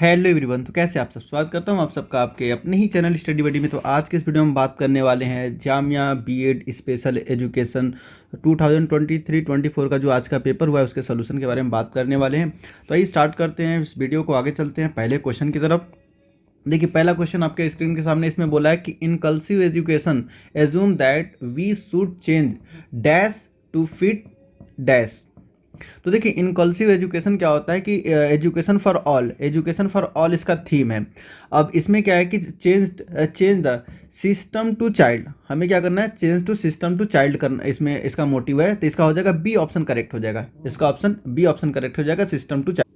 Hello everyone. तो कैसे आप सब, स्वागत करता हूं आप सबका आपके अपने ही चैनल स्टडी बडी में। तो आज के इस वीडियो में बात करने वाले हैं जामिया बीएड स्पेशल एजुकेशन 2023-24 का जो आज का पेपर हुआ है उसके सोल्यूशन के बारे में बात करने वाले हैं। तो आइए स्टार्ट करते हैं इस वीडियो को, आगे चलते हैं पहले क्वेश्चन की तरफ। देखिए पहला क्वेश्चन आपके स्क्रीन के सामने, इसमें बोला है कि inclusive education assume that we should change dash to fit dash. तो देखिए इनकल्सिव एजुकेशन क्या होता है कि एजुकेशन फॉर ऑल इसका थीम है। अब इसमें क्या है कि change the system to child, हमें क्या करना है, change to system to child करना, इसमें इसका मोटिव है। तो इसका हो जाएगा बी ऑप्शन करेक्ट हो जाएगा, इसका ऑप्शन बी ऑप्शन करेक्ट हो जाएगा, सिस्टम टू चाइल्ड।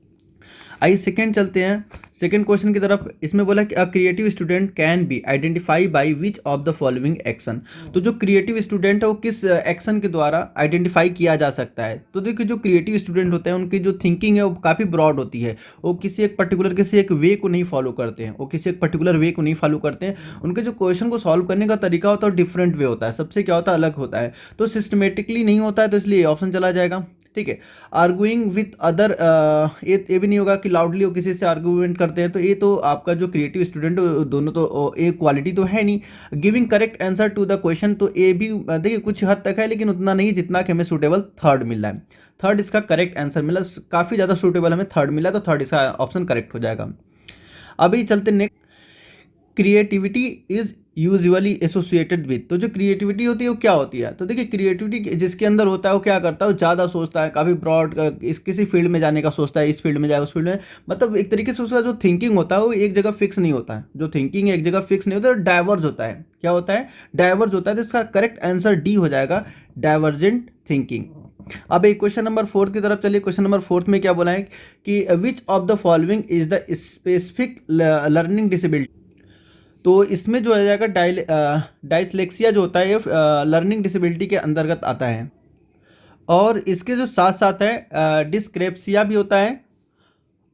आइए सेकेंड चलते हैं, सेकेंड क्वेश्चन की तरफ। इसमें बोला कि a creative student can be identify by which of the following action. तो जो क्रिएटिव स्टूडेंट है वो किस एक्शन के द्वारा आइडेंटिफाई किया जा सकता है। तो देखिए जो क्रिएटिव स्टूडेंट होते हैं उनकी जो थिंकिंग है वो काफ़ी ब्रॉड होती है, वो किसी एक वे को नहीं फॉलो करते हैं, वो किसी एक पर्टिकुलर वे को नहीं फॉलो करते हैं। उनके जो क्वेश्चन को सॉल्व करने का तरीका होता है डिफरेंट वे होता है, सबसे क्या होता है, अलग होता है। तो सिस्टमेटिकली नहीं होता है, तो इसलिए ऑप्शन चला जाएगा। ठीक है, आर्गुइंग विथ अदर, ये भी नहीं होगा कि लाउडली वो किसी से आर्गूमेंट करते हैं। तो ये तो आपका जो क्रिएटिव स्टूडेंट दोनों तो एक क्वालिटी तो है नहीं। Giving correct answer to the question, तो ये भी देखिए कुछ हद तक है लेकिन उतना नहीं जितना कि हमें सूटेबल थर्ड मिल रहा है। थर्ड इसका करेक्ट आंसर मिला, काफ़ी ज़्यादा सूटेबल हमें थर्ड मिला, तो थर्ड इसका ऑप्शन करेक्ट हो जाएगा। अभी चलते next, creativity is usually associated with. तो जो क्रिएटिविटी होती है वो क्या होती है। तो देखिए क्रिएटिविटी जिसके अंदर होता है वो क्या करता है, वो ज़्यादा सोचता है, काफ़ी ब्रॉड इस किसी फील्ड में जाने का सोचता है, इस फील्ड में जाए उस फील्ड में, मतलब एक तरीके से उसका जो थिंकिंग होता है वो एक जगह फिक्स नहीं होता है। जो थिंकिंग है एक जगह फिक्स नहीं होता, डाइवर्स होता है। क्या होता है, डाइवर्स होता है। तो इसका करेक्ट आंसर डी हो जाएगा, डाइवर्जेंट थिंकिंग। अब एक क्वेश्चन नंबर 4 की तरफ चलिए। क्वेश्चन नंबर 4 में क्या बोला है कि विच of the following is the specific learning disability. तो इसमें जो आ जाएगा डायस्लेक्सिया जो होता है ये लर्निंग डिसेबिलिटी के अंतर्गत आता है। और इसके जो साथ साथ है डिस्क्रेप्सिया भी होता है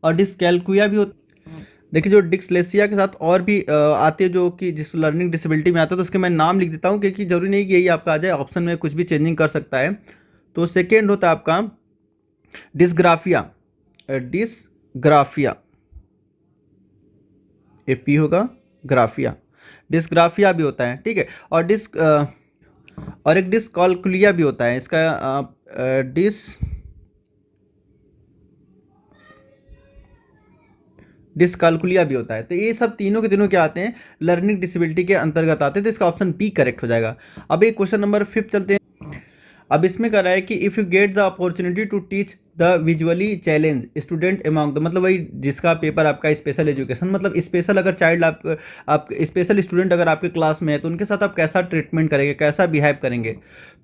और डिस्कैल्कुया भी होता है। देखिए जो डिस्लेक्सिया के साथ और भी आते हैं जो कि जिस लर्निंग डिसेबिलिटी में आता है, तो उसके मैं नाम लिख देता हूँ क्योंकि जरूरी नहीं कि यही आपका आ जाए, ऑप्शन में कुछ भी चेंजिंग कर सकता है। तो सेकेंड होता है आपका डिस्ग्राफिया, डिस्ग्राफिया एपी होगा, ग्राफिया, डिस्ग्राफिया भी होता है। ठीक है, और एक डिस्कॉल्कुलिया भी होता है। इसका डिस्कैल्कुलिया भी होता है। तो ये सब तीनों के तीनों क्या आते हैं, लर्निंग डिसेबिलिटी के अंतर्गत आते हैं। तो इसका ऑप्शन बी करेक्ट हो जाएगा। अब एक क्वेश्चन नंबर 5 चलते हैं। अब इसमें कर रहा है कि if you get the opportunity to teach the visually challenge student among the, मतलब वही जिसका पेपर आपका स्पेशल एजुकेशन, मतलब स्पेशल अगर चाइल्ड आप स्पेशल स्टूडेंट अगर आपके क्लास में है तो उनके साथ आप कैसा ट्रीटमेंट करेंगे, कैसा बिहेव करेंगे।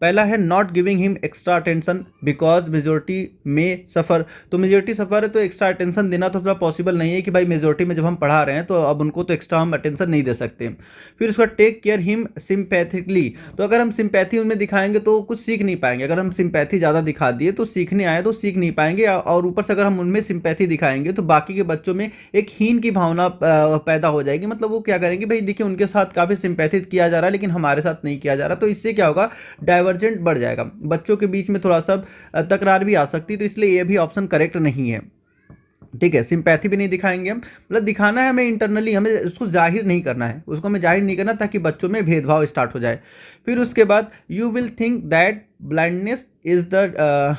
पहला है not giving him extra attention because majority में सफ़र। तो मेजोरिटी सफ़र है तो एक्स्ट्रा अटेंशन देना तो थोड़ा पॉसिबल नहीं है कि भाई मेजोरिटी में जब हम पढ़ा रहे हैं तो अब उनको तो एक्स्ट्रा हम अटेंशन नहीं दे सकते। फिर उसका टेक केयर हिम सिंपैथिकली। तो अगर हम सिंपैथी उनमें दिखाएंगे तो कुछ सीख नहीं पाएंगे। अगर हम सिंपैथी ज़्यादा दिखा दिए तो सीखने आए तो सीख नहीं पाएंगे, और ऊपर से अगर हम उनमें सिंपैथी दिखाएंगे तो बाकी के बच्चों में एक हीन की भावना पैदा हो जाएगी। मतलब वो क्या करेंगे, भाई देखिए उनके साथ काफ़ी सिंपैथी किया जा रहा है लेकिन हमारे साथ नहीं किया जा रहा। तो इससे क्या होगा, डाइवर्जेंट बढ़ जाएगा, बच्चों के बीच में थोड़ा सा तकरार भी आ सकती है। तो इसलिए ये भी ऑप्शन करेक्ट नहीं है। ठीक है, सिंपैथी भी नहीं दिखाएंगे हम, मतलब दिखाना है हमें इंटरनली, हमें उसको जाहिर नहीं करना है, उसको हमें जाहिर नहीं करना ताकि बच्चों में भेदभाव स्टार्ट हो जाए। फिर उसके बाद you will think that blindness is the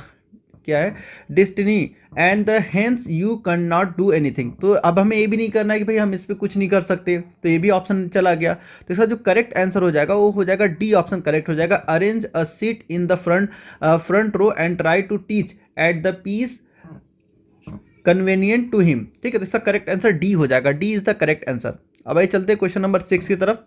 क्या है, destiny and the hence you can not do anything. तो अब हमें ये भी नहीं करना है कि भाई हम इस पर कुछ नहीं कर सकते, तो ये भी ऑप्शन चला गया। तो इसका जो करेक्ट आंसर हो जाएगा वो हो जाएगा डी ऑप्शन करेक्ट हो जाएगा, arrange a seat in the front row and try to teach at the pace convenient to him. ठीक है, तो इसका करेक्ट आंसर डी हो जाएगा, D is the correct answer. अब आइए चलते हैं क्वेश्चन नंबर 6 की तरफ।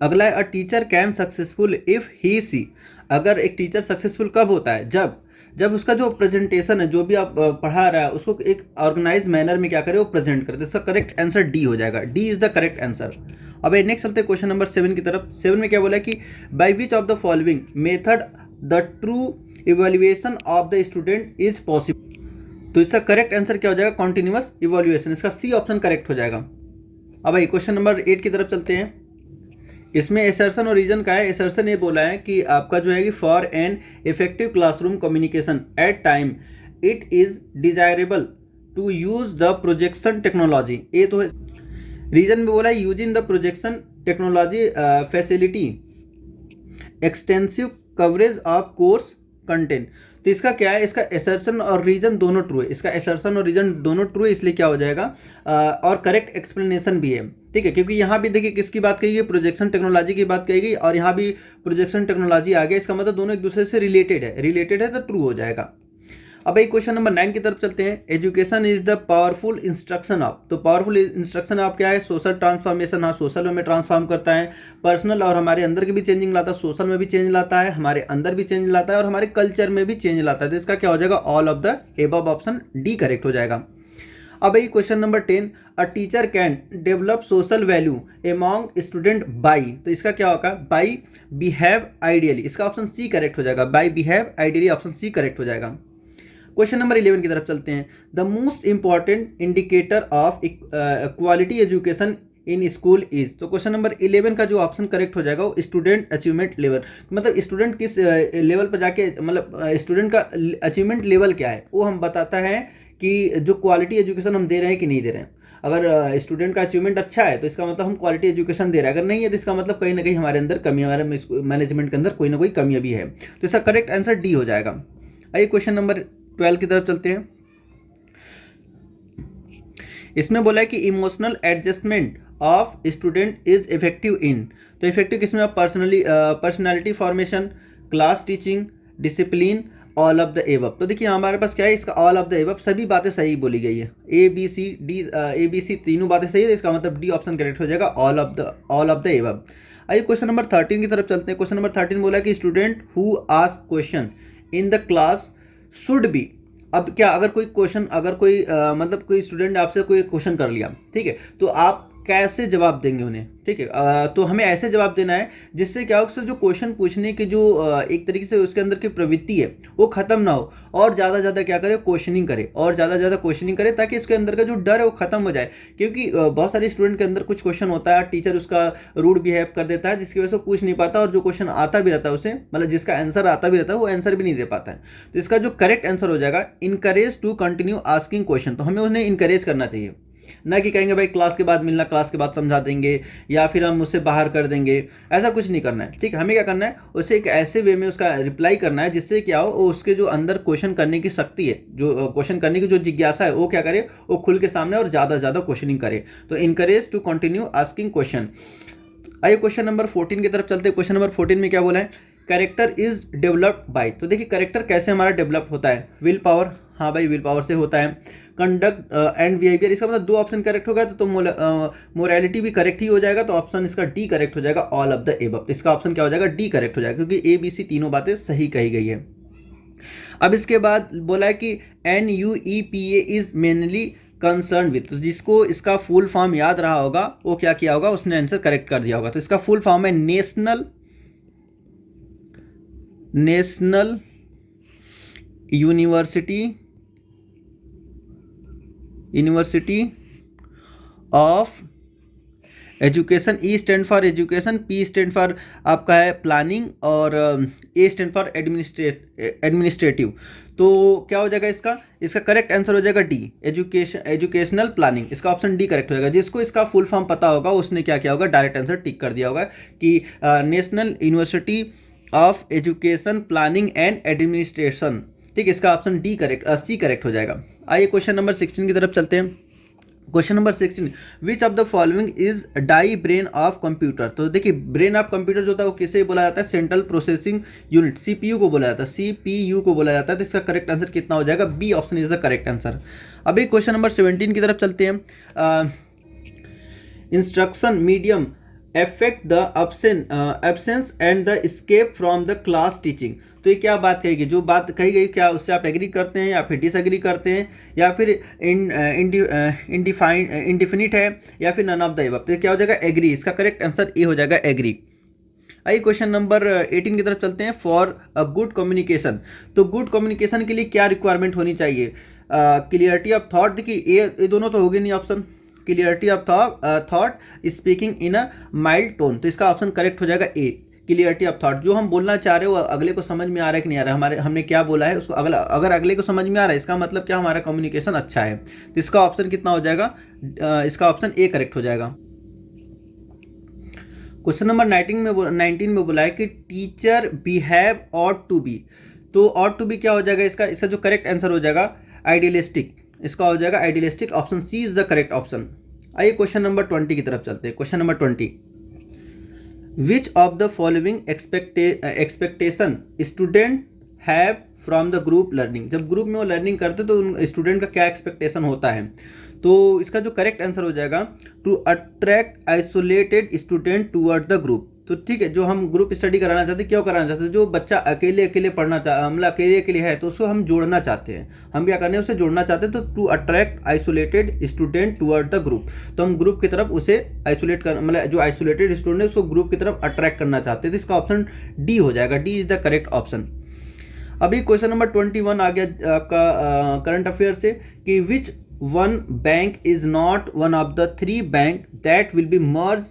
अगला है a teacher can successful if he see. अगर एक टीचर सक्सेसफुल कब होता है, जब उसका जो प्रेजेंटेशन है, जो भी आप पढ़ा रहा है उसको एक ऑर्गेनाइज मैनर में क्या करे, वो प्रेजेंट करे। तो इसका करेक्ट आंसर डी हो जाएगा, D is the correct answer. अब नेक्स्ट चलते हैं क्वेश्चन नंबर 7 की तरफ। 7 में क्या बोला है कि by which of the following method the true evaluation of the student is possible. तो इसका करेक्ट आंसर क्या हो जाएगा, कॉन्टिन्यूअस इवोल्यूएशन। इसका सी ऑप्शन करेक्ट हो जाएगा। अब भाई क्वेश्चन नंबर 8 की तरफ चलते हैं। इसमें एसर्शन और रीजन का है। एसर्शन ये बोला है कि आपका जो है कि for an effective classroom communication at time it is desirable to use the projection technology, ये तो रीजन में बोला है using the projection technology facility extensive coverage of course content. तो इसका क्या है, इसका एसर्शन और रीजन दोनों ट्रू है, इसका एसर्शन और रीजन दोनों ट्रू है, इसलिए क्या हो जाएगा और करेक्ट एक्सप्लेनेशन भी है, ठीक है। क्योंकि यहाँ भी देखिए किसकी बात कही गई, प्रोजेक्शन टेक्नोलॉजी की बात कही गई और यहाँ भी प्रोजेक्शन टेक्नोलॉजी आ गया, इसका मतलब दोनों एक दूसरे से रिलेटेड है तो ट्रू हो जाएगा। अब एक क्वेश्चन नंबर 9 की तरफ चलते हैं। Education is the powerful instruction of, तो पावरफुल इंस्ट्रक्शन ऑफ क्या है, सोशल ट्रांसफॉर्मेशन, हाँ सोशल में ट्रांसफॉर्म करता है, पर्सनल और हमारे अंदर के भी चेंजिंग लाता है, सोशल में भी चेंज लाता है, हमारे अंदर भी चेंज लाता है और हमारे कल्चर में भी चेंज लाता है। तो इसका क्या हो जाएगा, all of the above, option D correct हो जाएगा। अब ये question number 10, a teacher can develop social value among student by, तो इसका क्या होगा, बाई बिहेव आइडियली, इसका ऑप्शन सी करेक्ट हो जाएगा, by behave ideally, option C correct हो जाएगा। क्वेश्चन नंबर 11 की तरफ चलते हैं। The most important indicator of quality education in school is, तो क्वेश्चन नंबर 11 का जो ऑप्शन करेक्ट हो जाएगा वो स्टूडेंट अचीवमेंट लेवल, मतलब स्टूडेंट किस लेवल पर जाके, मतलब स्टूडेंट का अचीवमेंट लेवल क्या है वो हम बताता है कि जो क्वालिटी एजुकेशन हम दे रहे हैं कि नहीं दे रहे हैं। अगर स्टूडेंट का अचीवमेंट अच्छा है तो इसका मतलब हम क्वालिटी एजुकेशन दे रहे हैं, अगर नहीं है तो इसका मतलब कहीं ना कहीं हमारे अंदर कमी, हमारे मैनेजमेंट के अंदर कोई ना कोई कमी अभी है, तो इसका करेक्ट आंसर डी हो जाएगा। आइए क्वेश्चन नंबर 12 की तरफ चलते हैं। इसमें बोला है कि emotional adjustment of student is effective in, तो इफेक्टिव किसमें, personality formation, class teaching, discipline, all of the above. तो देखिए हमारे पास क्या है, इसका ऑल ऑफ द एबव, सभी बातें सही बोली गई है, ए बी सी तीनों बातें सही है, इसका मतलब डी ऑप्शन करेक्ट हो जाएगा, ऑल ऑफ द एबव। आइए क्वेश्चन नंबर 13 की तरफ चलते हैं। क्वेश्चन नंबर 13 बोला कि student who ask question in the class should be, अब क्या अगर कोई क्वेश्चन, अगर कोई मतलब कोई स्टूडेंट आपसे कोई क्वेश्चन कर लिया, ठीक है, तो आप कैसे जवाब देंगे उन्हें, ठीक है, तो हमें ऐसे जवाब देना है जिससे क्या हो, जो क्वेश्चन पूछने की जो एक तरीके से उसके अंदर की प्रवृत्ति है वो खत्म ना हो और ज़्यादा ज़्यादा क्या करे, क्वेश्चनिंग करे और ज़्यादा क्वेश्चनिंग करे, ताकि इसके अंदर का जो डर है वो खत्म हो जाए। क्योंकि बहुत सारे स्टूडेंट के अंदर कुछ क्वेश्चन होता है, टीचर उसका रूड बिहेव कर देता है जिसकी वजह से पूछ नहीं पाता, और जो क्वेश्चन आता भी रहता है उसे, मतलब जिसका आंसर आता भी रहता है वो आंसर भी नहीं दे पाता है। तो इसका जो करेक्ट आंसर हो जाएगा, encourage to continue asking question, तो हमें उन्हें इनकरेज करना चाहिए, ना कि कहेंगे भाई क्लास के बाद मिलना, क्लास के बाद समझा देंगे या फिर हम उससे बाहर कर देंगे, ऐसा कुछ नहीं करना है, ठीक है। हमें क्या करना है, उसे एक ऐसे वे में उसका रिप्लाई करना है जिससे क्या हो, उसके जो अंदर क्वेश्चन करने की शक्ति है, जो क्वेश्चन करने की जो जिज्ञासा है वो क्या करे, वो खुल के सामने और ज़्यादा क्वेश्चनिंग करे। तो encourage to continue asking question. आइए क्वेश्चन नंबर 14 की तरफ चलते हैं। क्वेश्चन नंबर 14 में क्या बोला है, कैरेक्टर इज डेवलप्ड बाय, तो देखिए कैरेक्टर कैसे हमारा डेवलप होता है, विल पावर, हाँ भाई विल पावर से होता है, कंडक्ट एंड बिहेवियर, इसका मतलब दो ऑप्शन करेक्ट होगा तो मोरालिटी भी करेक्ट ही हो जाएगा, तो ऑप्शन इसका डी करेक्ट हो जाएगा, ऑल ऑफ द एबव, इसका ऑप्शन क्या हो जाएगा, डी करेक्ट हो जाएगा, क्योंकि ए बी सी तीनों बातें सही कही गई है। अब इसके बाद बोला है कि NUEPA is mainly concern with, तो जिसको इसका फुल फॉर्म याद रहा होगा वो क्या किया होगा, उसने आंसर करेक्ट कर दिया होगा। तो इसका फुल फॉर्म है national University of education, E stand for education, P stand for आपका है प्लानिंग और ए स्टैंड फॉर एडमिनिस्ट्रेटिव। तो क्या हो जाएगा इसका करेक्ट आंसर हो जाएगा डी, एजुकेशनल प्लानिंग, इसका ऑप्शन डी करेक्ट हो जाएगा। जिसको इसका फुल फॉर्म पता होगा उसने क्या किया होगा, डायरेक्ट आंसर टिक कर दिया होगा कि National University of Education Planning and Administration, ठीक है, इसका option D correct, C correct हो जाएगा। आइए क्वेश्चन नंबर 16 की तरफ चलते हैं। Question number 16, which of the following is the brain of computer, तो देखिए ब्रेन ऑफ कंप्यूटर जो होता है वो किसे बोला जाता है, सेंट्रल प्रोसेसिंग यूनिट, CPU को बोला जाता है, CPU को बोला जाता है। तो इसका करेक्ट आंसर कितना हो जाएगा, B option is the correct answer. अभी क्वेश्चन नंबर 17 की तरफ चलते हैं। Instruction medium affect the absence and the escape from the class teaching, तो ये क्या बात कही गई, जो बात कही गई क्या उससे आप एग्री करते हैं या फिर डिसएग्री करते हैं या फिर इंडिफिनिट है या फिर नन ऑफ द अबव, तो क्या हो जाएगा, एग्री, इसका करेक्ट आंसर ए हो जाएगा, एग्री। आइए क्वेश्चन नंबर 18 की तरफ चलते हैं। फॉर अ गुड कम्युनिकेशन, तो गुड कम्युनिकेशन के लिए क्या रिक्वायरमेंट होनी चाहिए, क्लियरिटी ऑफ थॉट, देखिए ये दोनों तो होगे नहीं option, clarity of thought, speaking in a mild tone, तो इसका ऑप्शन करेक्ट हो जाएगा ए, क्लियरिटी ऑफ थॉट, जो हम बोलना चाह रहे हो अगले को समझ में आ रहा है कि नहीं आ रहा है, हमारे हमने क्या बोला है उसको अगर अगले को समझ में आ रहा है, इसका मतलब क्या, हमारा कम्युनिकेशन अच्छा है। तो इसका ऑप्शन कितना हो जाएगा, इसका ऑप्शन ए करेक्ट हो जाएगा। क्वेश्चन नंबर 19 में बोला है कि teacher behave ought to be. तो ऑट टू बी क्या हो जाएगा, इसका जो करेक्ट आंसर हो जाएगा आइडियलिस्टिक, इसका हो जाएगा idealistic, option C is the correct option. आइए क्वेश्चन नंबर 20 की तरफ चलते हैं। Question number 20, which of the following expectation student have from the group learning. जब ग्रुप में वो लर्निंग करते तो उन स्टूडेंट का क्या एक्सपेक्टेशन होता है। तो इसका जो करेक्ट आंसर हो जाएगा to attract isolated student toward the group. तो ठीक है, जो हम ग्रुप स्टडी कराना चाहते हैं, क्यों कराना चाहते हैं, जो बच्चा अकेले अकेले पढ़ना मतलब अकेले अकेले है तो उसको हम जोड़ना चाहते हैं, हम क्या करने हैं उसे जोड़ना चाहते हैं। तो to attract isolated student toward the group, तो हम ग्रुप की तरफ उसे आइसोलेट कर मतलब जो आइसोलेटेड स्टूडेंट है उसको ग्रुप की तरफ अट्रैक्ट करना चाहते हैं। तो इसका ऑप्शन डी हो जाएगा, D is the correct option. अभी क्वेश्चन नंबर 21 आ गया आपका करंट अफेयर से कि which one bank is not one of the 3 bank that will be merge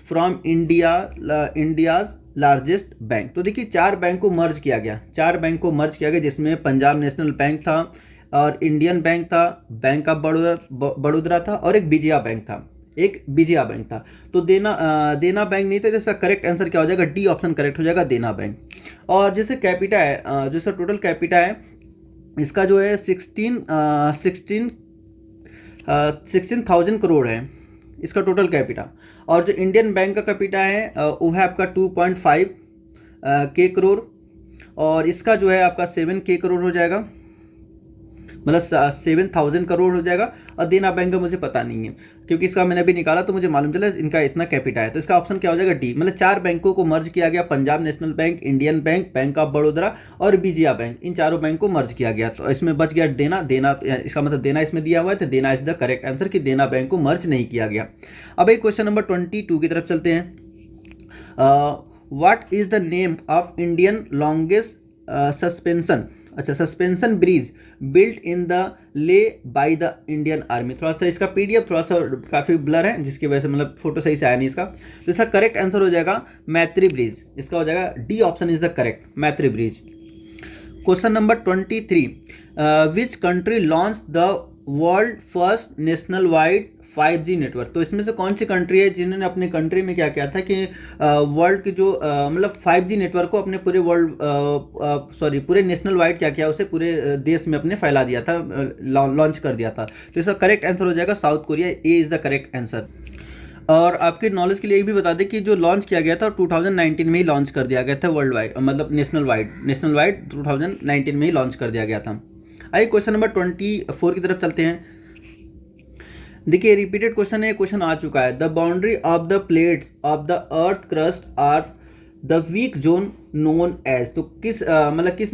from India's largest bank. तो देखिए 4 बैंक को मर्ज किया गया, 4 बैंक को मर्ज किया गया, जिसमें पंजाब नेशनल बैंक था और इंडियन बैंक था, बैंक ऑफ बड़ौदा था और एक विजया बैंक था, तो देना बैंक नहीं था। जैसा करेक्ट आंसर क्या हो जाएगा, डी ऑप्शन करेक्ट हो जाएगा, देना बैंक। और जैसे कैपिटा है, जो इसका टोटल कैपिटा है इसका जो है 16,000 करोड़ है इसका टोटल कैपिटा। और जो इंडियन बैंक का कैपिटा है वो है आपका 2.5 के करोड़, और इसका जो है आपका 7 के करोड़ हो जाएगा, मतलब 7,000 करोड़ हो जाएगा। और देना बैंक का मुझे पता नहीं है, क्योंकि इसका मैंने अभी निकाला तो मुझे मालूम चला इनका इतना कैपिटा है। तो इसका ऑप्शन क्या हो जाएगा, डी। मतलब 4 बैंकों को मर्ज किया गया, Punjab national bank, Indian bank, bank of Baroda और विजया बैंक, इन चारों बैंक को मर्ज किया गया। तो इसमें बच गया देना, इसका मतलब देना इसमें दिया हुआ है, तो देना इज द करेक्ट आंसर, कि देना बैंक को मर्ज नहीं किया गया। अब एक क्वेश्चन नंबर 22 की तरफ चलते हैं। What is the name of Indian longest suspension bridge built in the ले बाय द इंडियन आर्मी। थोड़ा सा इसका पीडीएफ थोड़ा सा काफ़ी ब्लर है, जिसकी वजह से मतलब फोटो सही से आया नहीं इसका। तो इसका करेक्ट आंसर हो जाएगा मैत्री ब्रिज, इसका हो जाएगा D option is the correct, Maitri bridge. Question number 23, which country launch the world first national wide 5G network. तो इसमें से कौन सी कंट्री है जिन्होंने अपने कंट्री में क्या किया था कि वर्ल्ड की जो मतलब 5G नेटवर्क को अपने पूरे पूरे नेशनल वाइड क्या किया, उसे पूरे देश में अपने फैला दिया था, लॉन्च कर दिया था। तो इसका करेक्ट आंसर हो जाएगा south Korea, A is the correct answer. और आपके नॉलेज के लिए भी बता दें कि जो लॉन्च किया गया था 2019 में ही लॉन्च कर दिया गया था, वर्ल्ड वाइड मतलब नेशनल वाइड 2019 में ही लॉन्च कर दिया गया था। आइए क्वेश्चन नंबर 24 की तरफ चलते हैं। देखिए रिपीटेड क्वेश्चन है, क्वेश्चन आ चुका है। The boundary of the plates of the earth crust are the weak zone known as. तो किस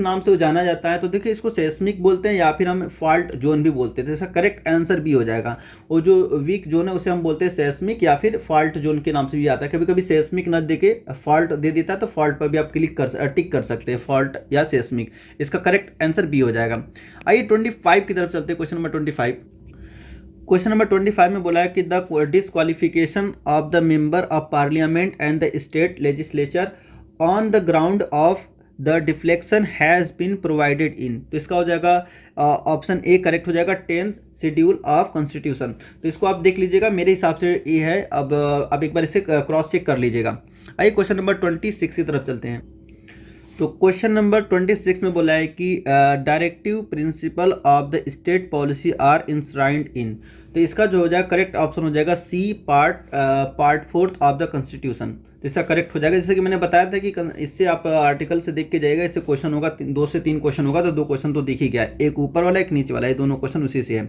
नाम से वो जाना जाता है। तो देखिए इसको सेस्मिक बोलते हैं या फिर हम फॉल्ट जोन भी बोलते हैं। इसका करेक्ट आंसर भी हो जाएगा, वो जो वीक जोन है उसे हम बोलते हैं सेस्मिक या फिर फॉल्ट जोन के नाम से भी आता है। कभी कभी सेस्मिक न देके फॉल्ट दे देता है, तो फॉल्ट पर भी आप टिक कर सकते हैं, फॉल्ट या सेस्मिक। इसका करेक्ट आंसर भी हो जाएगा। आइए 25 की तरफ चलते हैं। Question number 25। क्वेश्चन नंबर 25 में बोला है कि the disqualification of the member of parliament and the state legislature on the ground of the deflection has been provided in. तो इसका हो जाएगा ऑप्शन ए करेक्ट हो जाएगा, 10th शेड्यूल ऑफ कॉन्स्टिट्यूशन। तो इसको आप देख लीजिएगा, मेरे हिसाब से ये है। अब आप एक बार इसे क्रॉस चेक कर लीजिएगा। आइए क्वेश्चन नंबर 26 की तरफ चलते हैं। तो क्वेश्चन नंबर 26 में बोला है कि directive principle of the state policy are enshrined in. तो इसका जो हो जाएगा करेक्ट ऑप्शन हो जाएगा C, part 4 of the constitution. तो इसका करेक्ट हो जाएगा। जैसे कि मैंने बताया था कि इससे आप आर्टिकल से देख के जाइएगा, इससे क्वेश्चन होगा 2 से 3 क्वेश्चन होगा, तो 2 क्वेश्चन तो दिख ही गया, एक ऊपर वाला एक नीचे वाला, ये दोनों क्वेश्चन उसी से है।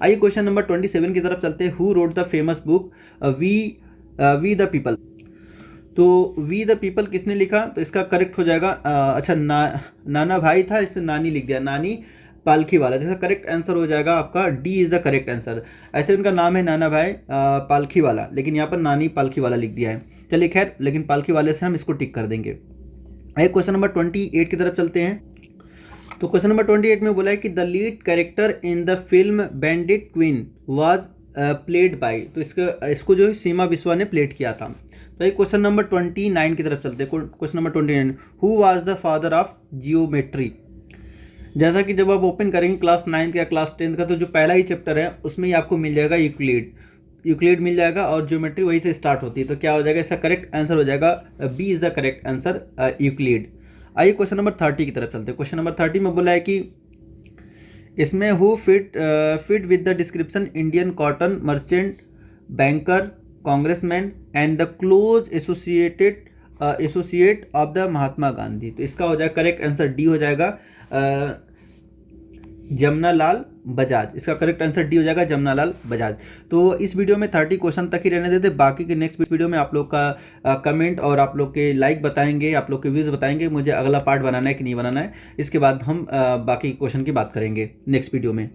आइए क्वेश्चन नंबर 27 की तरफ चलते हैं। Who wrote the famous book we the people. तो वी द पीपल किसने लिखा। तो इसका करेक्ट हो जाएगा नाना भाई था, इससे नानी लिख दिया, नानी पालखी वाला। इसका करेक्ट आंसर हो जाएगा आपका D is the correct answer. ऐसे उनका नाम है नाना भाई पालखी वाला, लेकिन यहाँ पर नानी पालखी वाला लिख दिया है। चलिए खैर, लेकिन पालखी वाले से हम इसको टिक कर देंगे। एक क्वेश्चन नंबर 28 की तरफ चलते हैं। तो क्वेश्चन नंबर 28 में बोला है कि the lead character in the film bandit queen was played by. तो इसको जो सीमा बिस्वा ने प्लेड किया था। तो ये क्वेश्चन नंबर 29 की तरफ चलते हैं। Question number 29, who was the father of geometry. जैसा कि जब आप ओपन करेंगे क्लास 9 या क्लास 10 का, तो जो पहला ही चैप्टर है उसमें ही आपको मिल जाएगा यूक्लिड मिल जाएगा, और ज्योमेट्री वहीं से स्टार्ट होती है। तो क्या हो जाएगा, इसका करेक्ट आंसर हो जाएगा B is the correct answer, Euclid. आइए क्वेश्चन नंबर 30 की तरफ चलते हैं। क्वेश्चन नंबर 30 में बोला है कि इसमें who fit with the description Indian cotton merchant, banker, congressman and the close associate of the Mahatma Gandhi. तो इसका हो जाएगा करेक्ट आंसर डी हो जाएगा जमनालाल बजाज। इसका करेक्ट आंसर डी हो जाएगा जमनालाल बजाज। तो इस वीडियो में 30 क्वेश्चन तक ही रहने देते, बाकी के नेक्स्ट वीडियो में आप लोग का कमेंट और आप लोग के लाइक बताएंगे, आप लोग के व्यूज़ बताएंगे मुझे अगला पार्ट बनाना है कि नहीं बनाना है। इसके बाद हम बाकी क्वेश्चन की बात करेंगे नेक्स्ट वीडियो में।